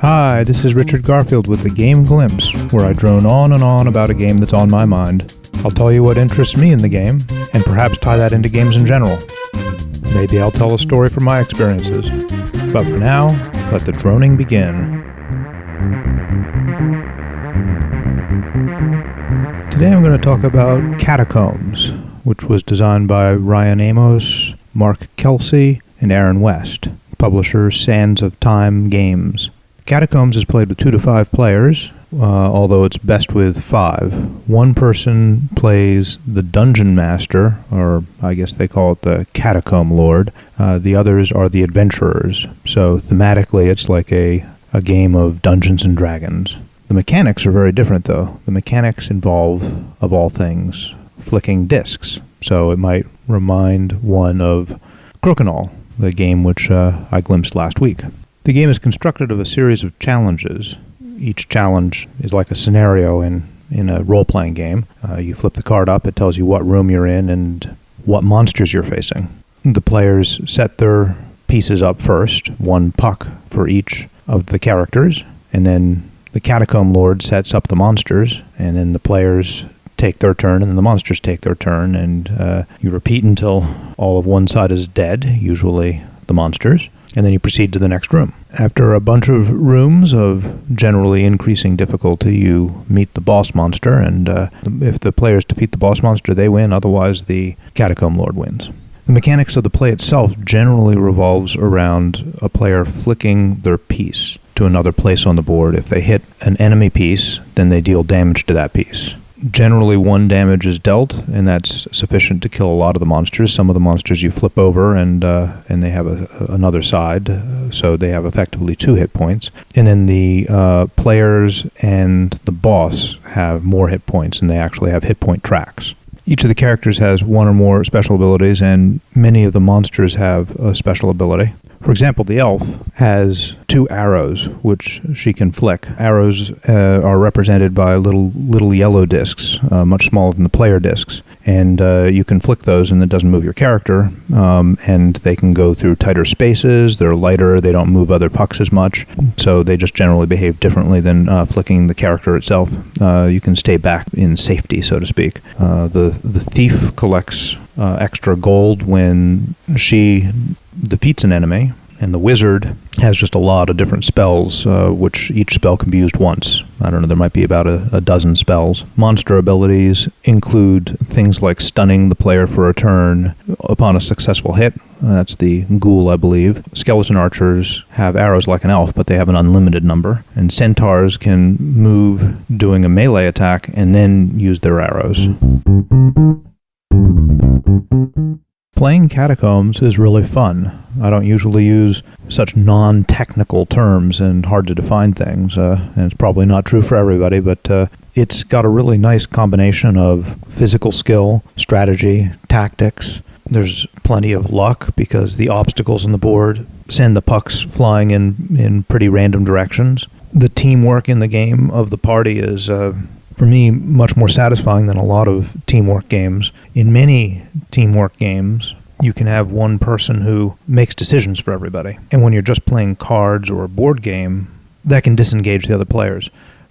Hi, this is Richard Garfield with the Game Glimpse, where I drone on and on about a game that's on my mind. I'll tell you what interests me in the game, and perhaps tie that into games in general. Maybe I'll tell a story from my experiences. But for now, let the droning begin. Today I'm going to talk about Catacombs, which was designed by Ryan Amos, Mark Kelsey, and Aaron West, publisher Sands of Time Games. Catacombs is played with 2 to 5 players, although it's best with 5. One person plays the Dungeon Master, or I guess they call it the Catacomb Lord. The others are the Adventurers. So thematically it's like a game of Dungeons and Dragons. The mechanics are very different, though. The mechanics involve, of all things, flicking discs. So it might remind one of Crokinole, the game which I glimpsed last week. The game is constructed of a series of challenges. Each challenge is like a scenario in a role-playing game. You flip the card up, it tells you what room you're in and what monsters you're facing. The players set their pieces up first, 1 puck for each of the characters, and then the Catacomb Lord sets up the monsters, and then the players take their turn, and then the monsters take their turn, and you repeat until all of one side is dead, usually the monsters, and then you proceed to the next room. After a bunch of rooms of generally increasing difficulty, you meet the boss monster, and if the players defeat the boss monster, they win, otherwise the Catacomb Lord wins. The mechanics of the play itself generally revolves around a player flicking their piece to another place on the board. If they hit an enemy piece, then they deal damage to that piece. Generally, 1 damage is dealt, and that's sufficient to kill a lot of the monsters. Some of the monsters you flip over, and they have another side, so they have effectively 2 hit points. And then the players and the boss have more hit points, and they actually have hit point tracks. Each of the characters has 1 or more special abilities, and many of the monsters have a special ability. For example, the elf has 2 arrows, which she can flick. Arrows are represented by little yellow discs, much smaller than the player discs. And you can flick those, and it doesn't move your character. And they can go through tighter spaces. They're lighter. They don't move other pucks as much. So they just generally behave differently than flicking the character itself. You can stay back in safety, so to speak. The thief collects extra gold when she defeats an enemy, and the wizard has just a lot of different spells, which each spell can be used once. I don't know, there might be about a dozen spells. Monster abilities include things like stunning the player for a turn upon a successful hit. That's the ghoul, I believe. Skeleton archers have arrows like an elf, but they have an unlimited number. And centaurs can move doing a melee attack and then use their arrows. Playing Catacombs is really fun. I don't usually use such non-technical terms and hard-to-define things, and it's probably not true for everybody, but it's got a really nice combination of physical skill, strategy, tactics. There's plenty of luck because the obstacles on the board send the pucks flying in pretty random directions. The teamwork in the game of the party is, for me, much more satisfying than a lot of teamwork games. In many teamwork games, you can have one person who makes decisions for everybody. And when you're just playing cards or a board game, that can disengage the other players.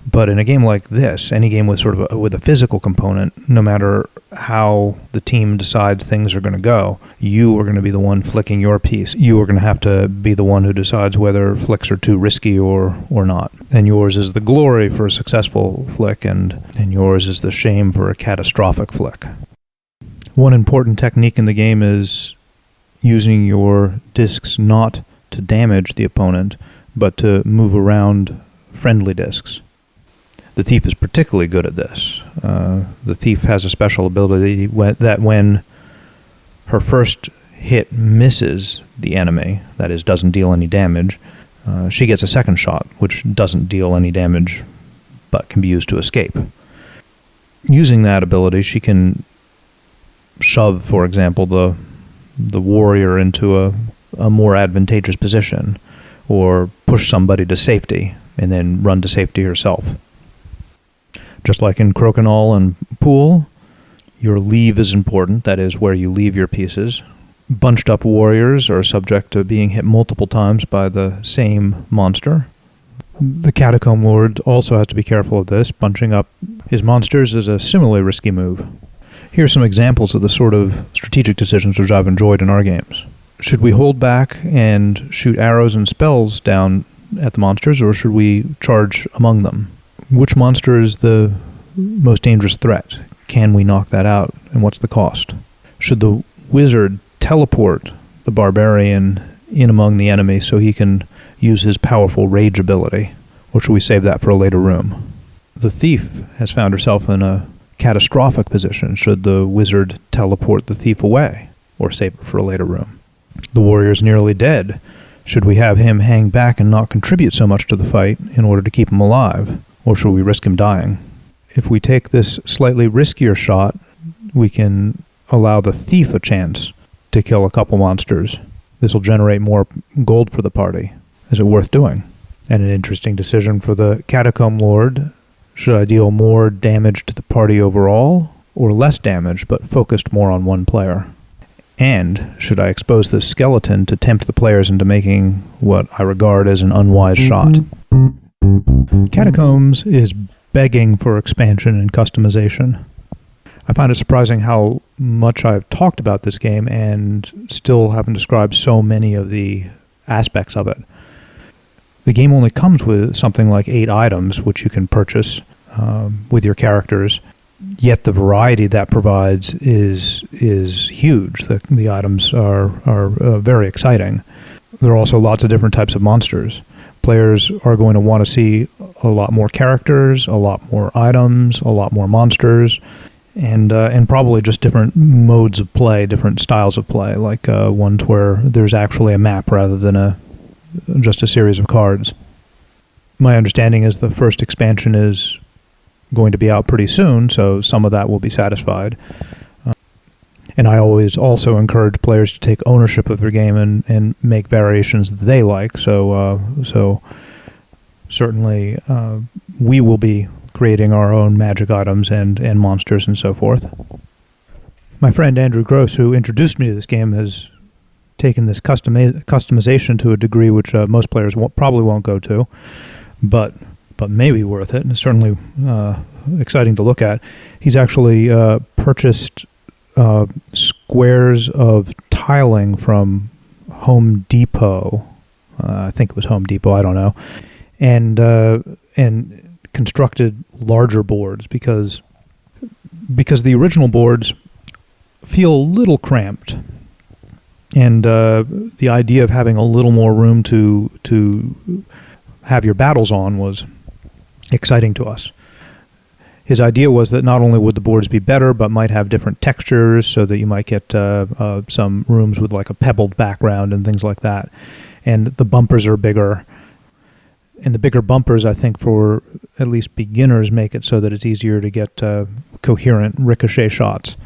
But in a game like this, any game with sort of with a physical component, no matter how the team decides things are going to go, you are going to be the one flicking your piece. You are going to have to be the one who decides whether flicks are too risky or not. And yours is the glory for a successful flick, and yours is the shame for a catastrophic flick. One important technique in the game is using your discs not to damage the opponent, but to move around friendly discs. The thief is particularly good at this. The thief has a special ability that when her first hit misses the enemy, that is, doesn't deal any damage, she gets a second shot, which doesn't deal any damage, but can be used to escape. Using that ability, she can shove, for example, the warrior into a more advantageous position, or push somebody to safety, and then run to safety herself. Just like in Crokinole and Pool, your leave is important, that is, where you leave your pieces. Bunched up warriors are subject to being hit multiple times by the same monster. The Catacomb Lord also has to be careful of this. Bunching up his monsters is a similarly risky move. Here are some examples of the sort of strategic decisions which I've enjoyed in our games. Should we hold back and shoot arrows and spells down at the monsters, or should we charge among them? Which monster is the most dangerous threat? Can we knock that out, and what's the cost? Should the wizard teleport the barbarian in among the enemy so he can use his powerful rage ability, or should we save that for a later room? The thief has found herself in a catastrophic position. Should the wizard teleport the thief away, or save it for a later room? The warrior's nearly dead. Should we have him hang back and not contribute so much to the fight in order to keep him alive, or should we risk him dying? If we take this slightly riskier shot, we can allow the thief a chance to kill a couple monsters. This will generate more gold for the party. Is it worth doing? And an interesting decision for the Catacomb Lord. Should I deal more damage to the party overall, or less damage but focused more on one player? And should I expose the skeleton to tempt the players into making what I regard as an unwise shot? Catacombs is begging for expansion and customization. I find it surprising how much I've talked about this game and still haven't described so many of the aspects of it. The game only comes with something like 8 items, which you can purchase with your characters, yet the variety that provides is huge. The items are very exciting. There are also lots of different types of monsters. Players are going to want to see a lot more characters, a lot more items, a lot more monsters, and probably just different modes of play, different styles of play, like ones where there's actually a map rather than just a series of cards. My understanding is the first expansion is going to be out pretty soon, so some of that will be satisfied. And I always also encourage players to take ownership of their game and make variations that they like. So certainly we will be creating our own magic items and monsters and so forth. My friend Andrew Gross, who introduced me to this game, has taken this customization to a degree which most players probably won't go to, but may be worth it, and it's certainly exciting to look at. He's actually purchased squares of tiling from Home Depot. I think it was Home Depot, I don't know. And constructed larger boards because the original boards feel a little cramped. And the idea of having a little more room to have your battles on was exciting to us. His idea was that not only would the boards be better, but might have different textures so that you might get some rooms with like a pebbled background and things like that. And the bumpers are bigger. And the bigger bumpers, I think, for at least beginners, make it so that it's easier to get coherent ricochet shots.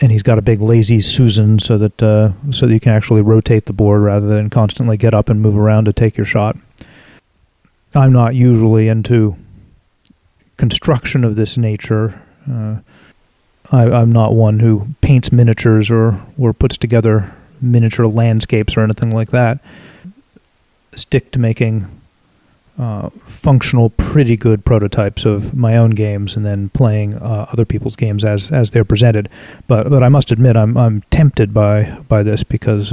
And he's got a big lazy Susan so that you can actually rotate the board rather than constantly get up and move around to take your shot. I'm not usually into construction of this nature. I'm not one who paints miniatures or puts together miniature landscapes or anything like that. Stick to making functional, pretty good prototypes of my own games and then playing other people's games as they're presented. But I must admit I'm tempted by this because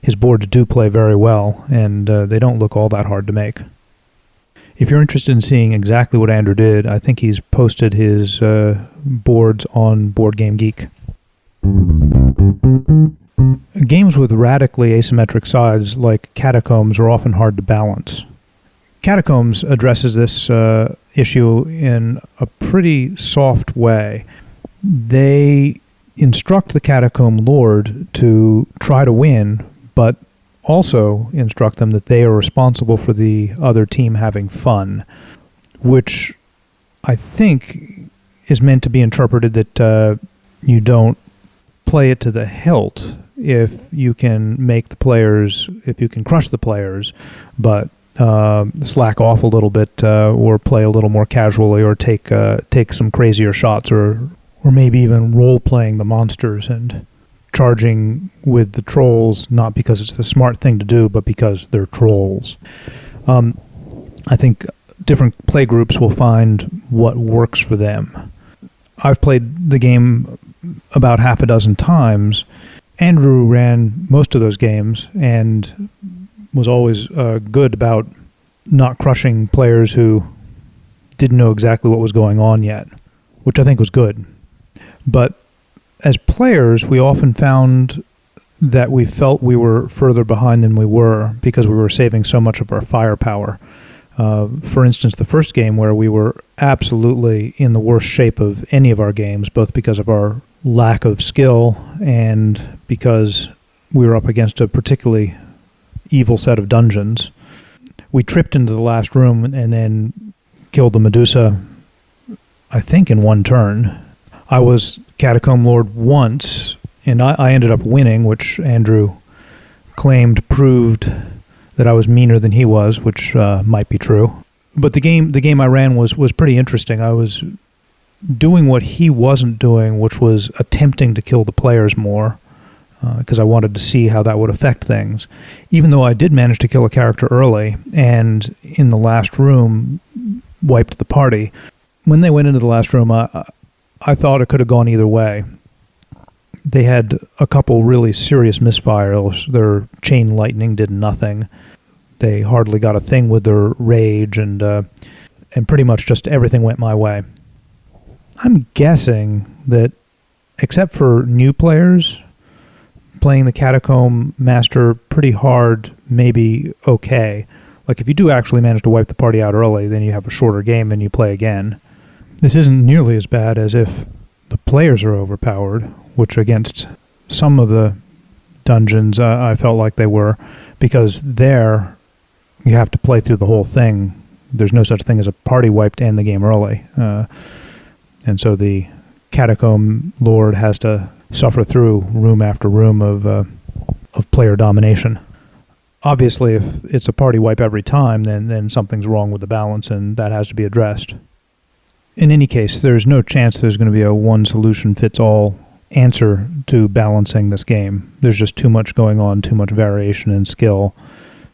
his boards do play very well and they don't look all that hard to make. If you're interested in seeing exactly what Andrew did, I think he's posted his boards on Board Game Geek. Games with radically asymmetric sides like Catacombs are often hard to balance. Catacombs addresses this issue in a pretty soft way. They instruct the Catacomb Lord to try to win, but also instruct them that they are responsible for the other team having fun, which I think is meant to be interpreted that you don't play it to the hilt if you can crush the players, but slack off a little bit or play a little more casually or take some crazier shots or maybe even role-playing the monsters and charging with the trolls, not because it's the smart thing to do, but because they're trolls. I think different play groups will find what works for them. I've played the game about half a dozen times. Andrew ran most of those games and was always good about not crushing players who didn't know exactly what was going on yet, which I think was good. But as players, we often found that we felt we were further behind than we were because we were saving so much of our firepower. For instance, the first game where we were absolutely in the worst shape of any of our games, both because of our lack of skill and because we were up against a particularly evil set of dungeons. We tripped into the last room and then killed the Medusa, I think, in one turn. I was Catacomb Lord once, and I ended up winning, which Andrew claimed proved that I was meaner than he was, which might be true. But the game I ran was pretty interesting. I was doing what he wasn't doing, which was attempting to kill the players more, because I wanted to see how that would affect things. Even though I did manage to kill a character early, and in the last room wiped the party. When they went into the last room, I thought it could have gone either way. They had a couple really serious misfires. Their chain lightning did nothing. They hardly got a thing with their rage, and pretty much just everything went my way. I'm guessing that, except for new players, playing the Catacomb Master pretty hard may be okay. Like, if you do actually manage to wipe the party out early, then you have a shorter game and you play again. This isn't nearly as bad as if the players are overpowered, which against some of the dungeons I felt like they were, because there you have to play through the whole thing. There's no such thing as a party wipe to end the game early. And so the Catacomb Lord has to suffer through room after room of player domination. Obviously, if it's a party wipe every time, then something's wrong with the balance, and that has to be addressed. In any case, there's no chance there's going to be a one-solution-fits-all answer to balancing this game. There's just too much going on, too much variation in skill,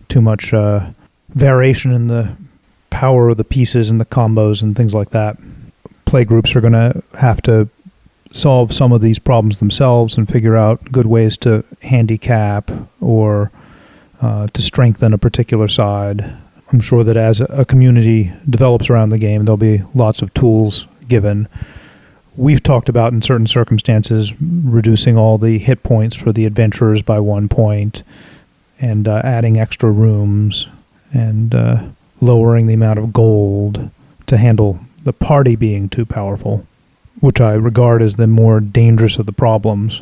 too much variation in the power of the pieces and the combos and things like that. Play groups are going to have to solve some of these problems themselves and figure out good ways to handicap or to strengthen a particular side. I'm sure that as a community develops around the game, there'll be lots of tools given. We've talked about, in certain circumstances, reducing all the hit points for the adventurers by 1 point, and adding extra rooms, and lowering the amount of gold to handle the party being too powerful, which I regard as the more dangerous of the problems.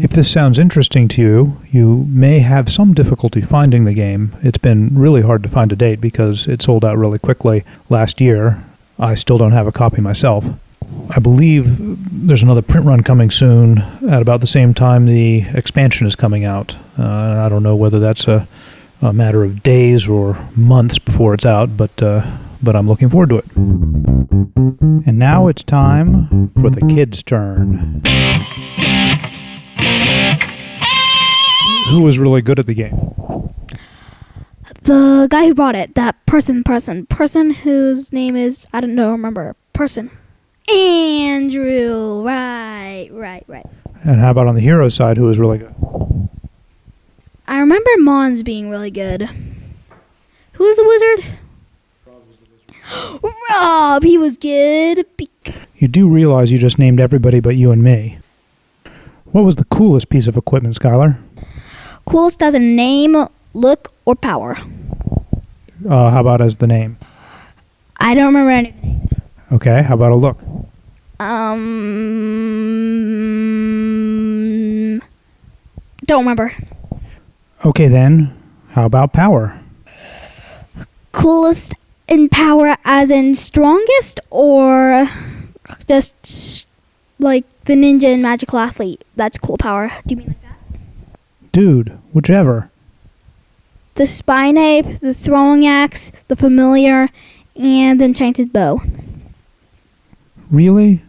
If this sounds interesting to you, you may have some difficulty finding the game. It's been really hard to find to date because it sold out really quickly last year. I still don't have a copy myself. I believe there's another print run coming soon at about the same time the expansion is coming out. I don't know whether that's a matter of days or months before it's out, but I'm looking forward to it. And now it's time for the kids' turn. Who was really good at the game? The guy who brought it. That person whose name is, I don't know, remember. Person. Andrew. Right. And how about on the hero side, who was really good? I remember Mons being really good. Who was the wizard? Rob was the wizard. Rob, he was good. You do realize you just named everybody but you and me. What was the coolest piece of equipment, Skylar? Coolest as a name, look, or power. How about as the name? I don't remember any names. Okay, how about a look? Don't remember. Okay then, how about power? Coolest in power as in strongest, or just like the ninja and magical athlete? That's cool power. Do you mean like that? Dude, whichever. The spine ape, the throwing axe, the familiar, and the enchanted bow. Really?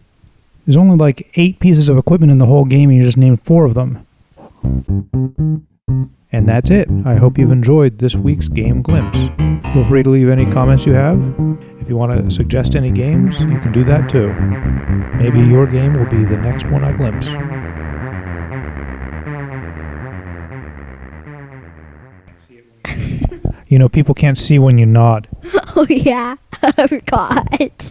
There's only like 8 pieces of equipment in the whole game, and you just named 4 of them. And that's it. I hope you've enjoyed this week's Game Glimpse. Feel free to leave any comments you have. If you want to suggest any games, you can do that too. Maybe your game will be the next one I glimpse. You know, people can't see when you nod. Oh yeah, I forgot.